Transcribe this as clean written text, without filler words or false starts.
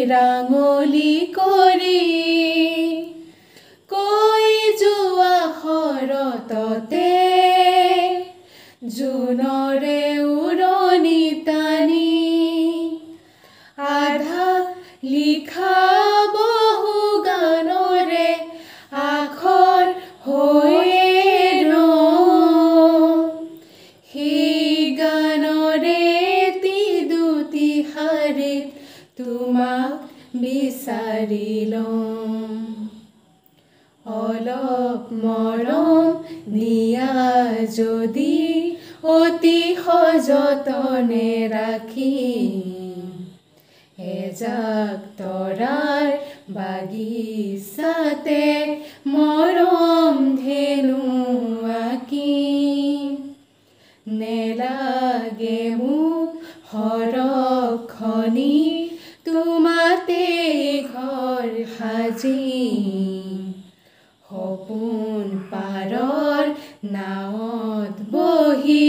ৰাঙলী কৰি কৈ যোৱা শৰততে জোনৰে উৰণি টানি আধা লিখা বহু গানৰে আখৰ হৈয়ে ৰওঁ সেই গানৰে দুটি শাৰীত তোমাক বিচাৰি লওঁ অলপ মৰম দিয়া যদি অতি সযতনে ৰাখিম এজাক তৰাৰ বাগিচাতে মৰম ধেনু আঁকিম নেলাগে মোক সৰখনি তোমাতে ঘৰ সাজিম সপোন পাৰৰ নাৱত বহি